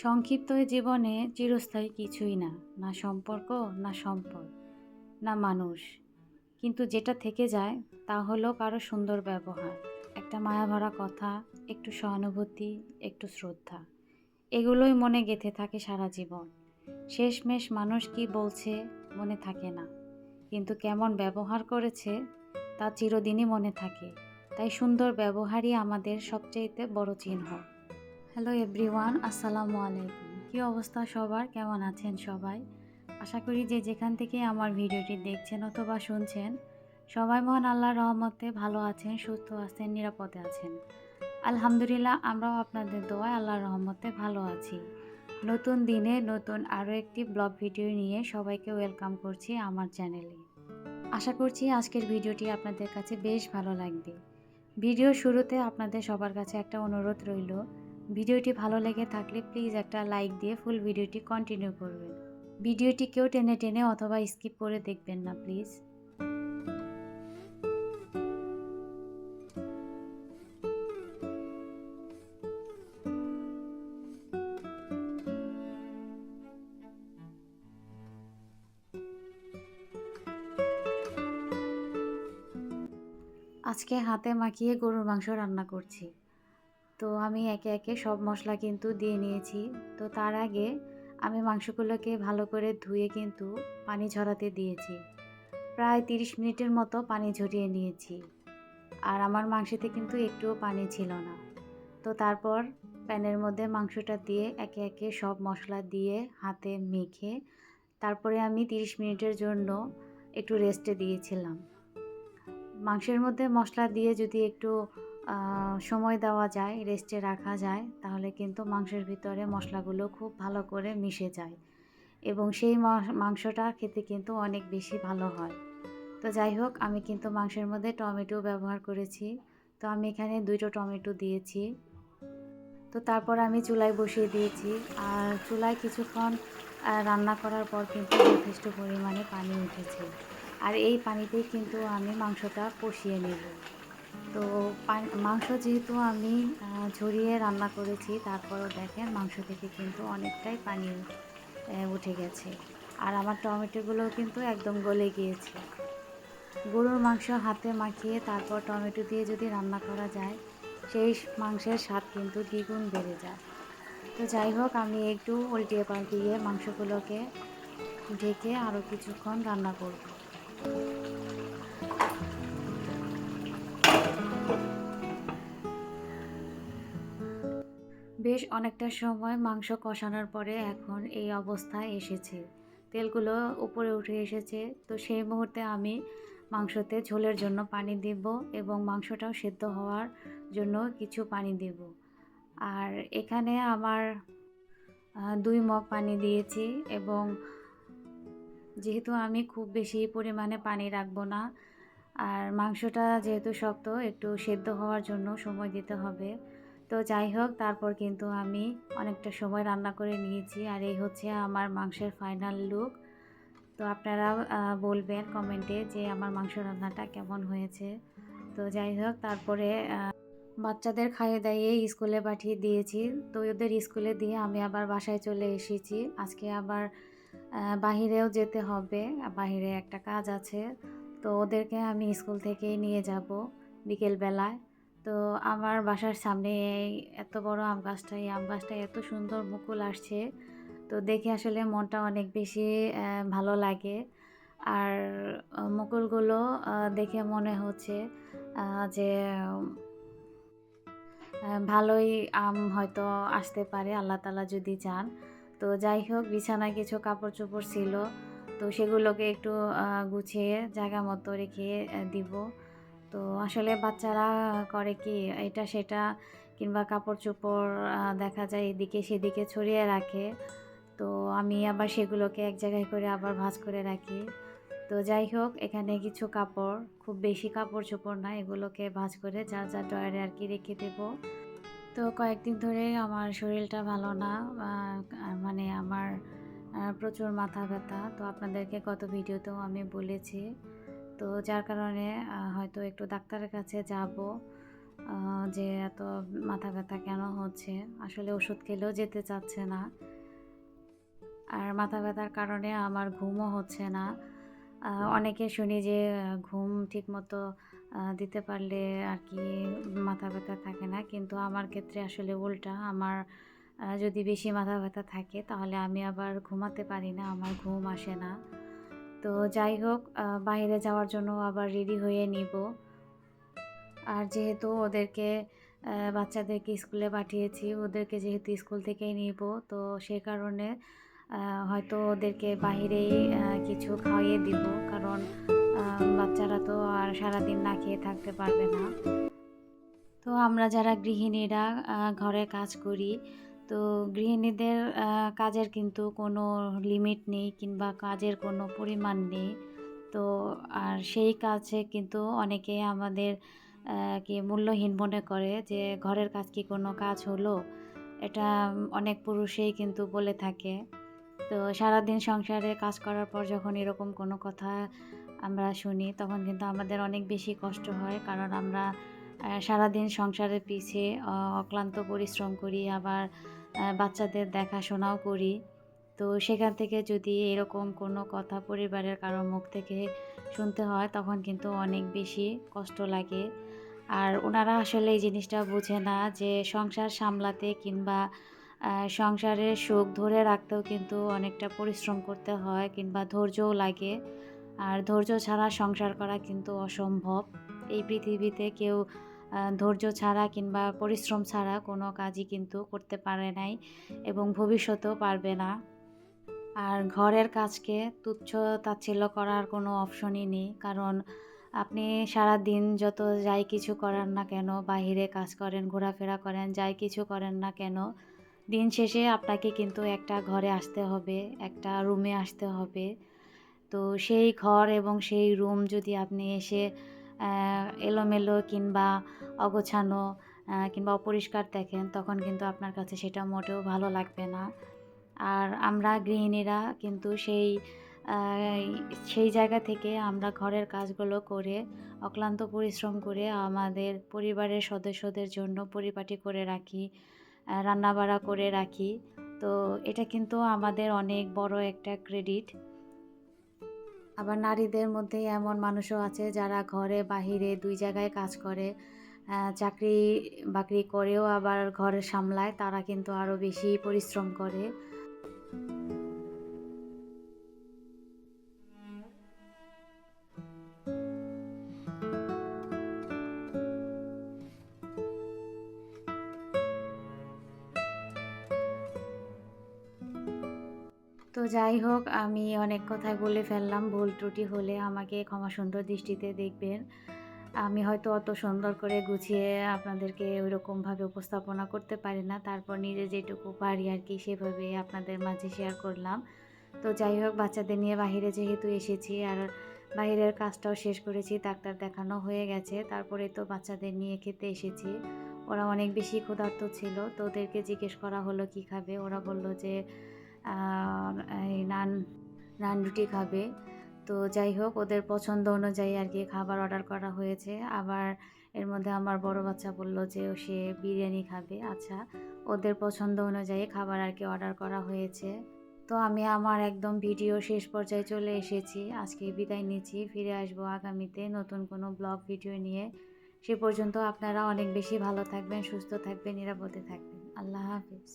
সংক্ষিপ্ত এই জীবনে চিরস্থায়ী কিছুই না, না সম্পর্ক, না সম্পদ, না মানুষ। কিন্তু যেটা থেকে যায় তা হলো কারো সুন্দর ব্যবহার, একটা মায়াভরা কথা, একটু সহানুভূতি, একটু শ্রদ্ধা। এগুলোই মনে গেঁথে থাকে সারা জীবন। শেষমেশ মানুষ কি বলছে মনে থাকে না, কিন্তু কেমন ব্যবহার করেছে তা চিরদিনই মনে থাকে। তাই সুন্দর ব্যবহারই আমাদের সবচেয়ে বড় চিহ্ন। হ্যালো এভরিওয়ান, আসসালামু আলাইকুম। কী অবস্থা সবার, কেমন আছেন সবাই? আশা করি যে যেখান থেকে আমার ভিডিওটি দেখছেন অথবা শুনছেন সবাই মহান আল্লাহর রহমতে ভালো আছেন, সুস্থ আছেন, নিরাপদে আছেন। আলহামদুলিল্লাহ, আমরাও আপনাদের দোয়ায় আল্লাহর রহমতে ভালো আছি। নতুন দিনে নতুন আরও একটি ব্লগ ভিডিও নিয়ে সবাইকে ওয়েলকাম করছি আমার চ্যানেলে। আশা করছি আজকের ভিডিওটি আপনাদের কাছে বেশ ভালো লাগবে। ভিডিও শুরুতে আপনাদের সবার কাছে একটা অনুরোধ রইল, ভিডিওটি ভালো লেগে থাকলে প্লিজ একটা লাইক দিয়ে ফুল ভিডিওটি কন্টিনিউ করবেন। ভিডিওটি কেউ টেনে টেনে অথবা স্কিপ করে দেখবেন না প্লিজ। আজকে হাতে মাখিয়ে গরুর মাংস রান্না করছি। তো আমি একে একে সব মশলা কিন্তু দিয়ে নিয়েছি। তো তার আগে আমি মাংসগুলোকে ভালো করে ধুয়ে কিন্তু পানি ঝরাতে দিয়েছি। প্রায় 30 মিনিটের মতো পানি ঝরিয়ে নিয়েছি। আর আমার মাংসতে কিন্তু একটুও পানি ছিল না। তো তারপর প্যানের মধ্যে মাংসটা দিয়ে একে একে সব মশলা দিয়ে হাতে মেখে তারপরে আমি 30 মিনিটের জন্য একটু রেস্টে দিয়েছিলাম। মাংসের মধ্যে মশলা দিয়ে যদি একটু সময় দেওয়া যায়, রেস্টে রাখা যায়, তাহলে কিন্তু মাংসের ভিতরে মশলাগুলো খুব ভালো করে মিশে যায় এবং সেই মাংসটা খেতে কিন্তু অনেক বেশি ভালো হয়। তো যাই হোক, আমি কিন্তু মাংসের মধ্যে টমেটো ব্যবহার করেছি। তো আমি এখানে 2টো টমেটো দিয়েছি। তো তারপর আমি চুলায় বসিয়ে দিয়েছি। আর চুলায় কিছুক্ষণ রান্না করার পর কিন্তু যথেষ্ট পরিমাণে পানি উঠেছে। আর এই পানিতেই কিন্তু আমি মাংসটা কষিয়ে নেব। তো মাংস যেহেতু আমি ঝরিয়ে রান্না করেছি, তারপরও দেখেন মাংস থেকে কিন্তু অনেকটাই পানি উঠে গেছে। আর আমার টমেটোগুলোও কিন্তু একদম গলে গিয়েছে। গরুর মাংস হাতে মাখিয়ে তারপর টমেটো দিয়ে যদি রান্না করা যায়, সেই মাংসের স্বাদ কিন্তু দ্বিগুণ বেড়ে যায়। তো যাই হোক, আমি একটু উল্টিয়ে পাল্টিয়ে মাংসগুলোকে ঢেকে আরও কিছুক্ষণ রান্না করব। বেশ অনেকটা সময় মাংস কষানোর পরে এখন এই অবস্থায় এসেছে, তেলগুলো উপরে উঠে এসেছে। তো সেই মুহূর্তে আমি মাংসতে ঝোলের জন্য পানি দেব এবং মাংসটাও সেদ্ধ হওয়ার জন্য কিছু পানি দেব। আর এখানে আমার 2 মগ পানি দিয়েছি এবং যেহেতু আমি খুব বেশি পরিমাণে পানি রাখবো না, আর মাংসটা যেহেতু শক্ত, একটু সেদ্ধ হওয়ার জন্য সময় দিতে হবে। তো যাই হোক, তারপর কিন্তু আমি অনেকটা সময় রান্না করে নিয়েছি। আর এই হচ্ছে আমার মাংসের ফাইনাল লুক। তো আপনারা বলবেন কমেন্টে যে আমার মাংস রান্নাটা কেমন হয়েছে। তো যাই হোক, তারপরে বাচ্চাদের খাইয়ে দাইয়ে স্কুলে পাঠিয়ে দিয়েছি। তো ওদের স্কুলে দিয়ে আমি আবার বাসায় চলে এসেছি। আজকে আবার বাহিরেও যেতে হবে, বাহিরে একটা কাজ আছে। তো ওদেরকে আমি স্কুল থেকেই নিয়ে যাব বিকেলবেলায়। তো আমার বাসার সামনে এই এত বড় আম গাছটা, এই আম গাছটায় এত সুন্দর মুকুল আসছে। তো দেখে আসলে মনটা অনেক বেশি ভালো লাগে। আর মুকুলগুলো দেখে মনে হচ্ছে যে ভালোই আম হয়তো আসতে পারে, আল্লাহ তাআলা যদি চান। তো যাই হোক, বিছানায় কিছু কাপড় চোপড় ছিল, তো সেগুলোকে একটু গুছিয়ে জায়গা মতো রেখে দিব। তো আসলে বাচ্চারা করে কি, এটা সেটা কিংবা কাপড় চোপড় দেখা যায় এদিকে সেদিকে ছড়িয়ে রাখে। তো আমি আবার সেগুলোকে এক জায়গায় করে আবার ভাঁজ করে রাখি। তো যাই হোক, এখানে কিছু কাপড়, খুব বেশি কাপড় চোপড় না, এগুলোকে ভাঁজ করে যার যার ড্রয়ারে আর কি রেখে দেবো। তো কয়েকদিন ধরে আমার শরীরটা ভালো না, মানে আমার প্রচুর মাথা ব্যথা। তো আপনাদেরকে গত ভিডিওতেও আমি বলেছি। তো যার কারণে হয়তো একটু ডাক্তারের কাছে যাব। যে এত মাথা ব্যথা কেন হচ্ছে। আসলে ওষুধ খেলেও যেতে চাচ্ছে না। আর মাথা ব্যথার কারণে আমার ঘুমও হচ্ছে না। অনেকে শুনি যে ঘুম ঠিকমতো দিতে পারলে আরকি মাথা ব্যথা থাকে না। কিন্তু আমার ক্ষেত্রে আসলে উল্টা। আমার যদি বেশি মাথা ব্যথা থাকে তাহলে আমি আবার ঘুমাতে পারি না। আমার ঘুম আসে না। তো যাই হোক, বাহিরে যাওয়ার জন্য আবার রেডি হয়ে নিবো। আর যেহেতু ওদেরকে বাচ্চাদেরকে স্কুলে পাঠিয়েছি, ওদেরকে যেহেতু স্কুল থেকেই নিবো, তো সে কারণে আ হয়তো ওদেরকে বাহিরেই কিছু খাইয়ে দিবো। কারণ বাচ্চারা তো আর সারাদিন না খেয়ে থাকতে পারবে না। তো আমরা যারা গৃহিণীরা ঘরে কাজ করি, তো গৃহিণীদের কাজের কিন্তু কোনো লিমিট নেই কিংবা কাজের কোনো পরিমাণ নেই। তো আর সেই কাজে কিন্তু অনেকে আমাদের কে মূল্যহীন মনে করে যে, "ঘরের কাজ কি কোনো কাজ হলো?" এটা অনেক পুরুষেই কিন্তু বলে থাকে। তো সারাদিন সংসারে কাজ করার পর যখন এরকম কোনো কথা আমরা শুনি, তখন কিন্তু আমাদের অনেক বেশি কষ্ট হয়। কারণ আমরা সারাদিন সংসারের পিছে অক্লান্ত পরিশ্রম করি, আবার বাচ্চাদের দেখাশোনাও করি। তো সেখান থেকে যদি এরকম কোনো কথা পরিবারের কারো মুখ থেকে শুনতে হয়, তখন কিন্তু অনেক বেশি কষ্ট লাগে। আর ওনারা আসলে এই জিনিসটা বুঝে না যে সংসার সামলাতে কিংবা সংসারের সুখ ধরে রাখতেও কিন্তু অনেকটা পরিশ্রম করতে হয় কিংবা ধৈর্যও লাগে। আর ধৈর্য ছাড়া সংসার করা কিন্তু অসম্ভব। এই পৃথিবীতে কেউ ধৈর্য ছাড়া কিংবা পরিশ্রম ছাড়া কোনো কাজই কিন্তু করতে পারে নাই এবং ভবিষ্যতেও পারবে না। আর ঘরের কাজকে তুচ্ছ-তাচ্ছিল্য করার কোনো অপশনই নেই। কারণ আপনি সারাদিন যত যাই কিছু করেন না কেন, বাহিরে কাজ করেন, ঘোরাফেরা করেন, যাই কিছু করেন না কেন, দিন শেষে আপনাকে কিন্তু একটা ঘরে আসতে হবে, একটা রুমে আসতে হবে। তো সেই ঘর এবং সেই রুম যদি আপনি এসে এলোমেলো কিংবা অগোছালো কিংবা অপরিষ্কার দেখেন, তখন কিন্তু আপনার কাছে সেটা মোটেও ভালো লাগবে না। আর আমরা গৃহিণীরা কিন্তু আ সেই জায়গা থেকে আমরা ঘরের কাজগুলো করে অক্লান্ত পরিশ্রম করে আমাদের পরিবারের সদস্যদের জন্য পরিপাটি করে রাখি, রান্নাবাড়া করে রাখি। তো এটা কিন্তু আমাদের অনেক বড় একটা ক্রেডিট। আবার নারীদের মধ্যে এমন মানুষও আছে যারা ঘরে বাহিরে ২ জায়গায় কাজ করে। চাকরি-বাকরি করেও আবার ঘর সামলায়। তারা কিন্তু আরো বেশি পরিশ্রম করে। তো যাই হোক, আমি অনেক কথাই বলে ফেললাম। ভুল ত্রুটি হলে আমাকে ক্ষমা সুন্দর দৃষ্টিতে দেখবেন। আমি হয়তো অত সুন্দর করে গুছিয়ে আপনাদেরকে ওইরকমভাবে উপস্থাপনা করতে পারি না। তারপর নিজে যেটুকু পারি আরকি সেভাবে আপনাদের মাঝে শেয়ার করলাম। তো যাই হোক, বাচ্চাদের নিয়ে বাহিরে যেহেতু এসেছি আর বাহিরের কাজটাও শেষ করেছি, ডাক্তার দেখানো হয়ে গেছে। তারপরে তো বাচ্চাদের নিয়ে খেতে এসেছি। ওরা অনেক বেশি ক্ষুধার্ত ছিল। তো ওদেরকে জিজ্ঞেস করা হলো কি খাবে? ওরা বলল যে আ এই নান রুটি খাবে। তো যাই হোক, ওদের পছন্দ অনুযায়ী আরকি খাবার অর্ডার করা হয়েছে। আবার এর মধ্যে আমার বড় বাচ্চা বলল যে সে বিরিয়ানি খাবে। আচ্ছা, ওদের পছন্দ অনুযায়ী খাবার আরকি অর্ডার করা হয়েছে। তো আমি আমার একদম ভিডিও শেষ পর্যায়ে চলে এসেছি। আজকে বিদায় নিচ্ছি। ফিরে আসবো আগামীতে নতুন কোনো ব্লগ ভিডিও নিয়ে। সে পর্যন্ত আপনারা অনেক বেশি ভালো থাকবেন, সুস্থ থাকবেন, নিরাপদে থাকবেন। আল্লাহ হাফেজ।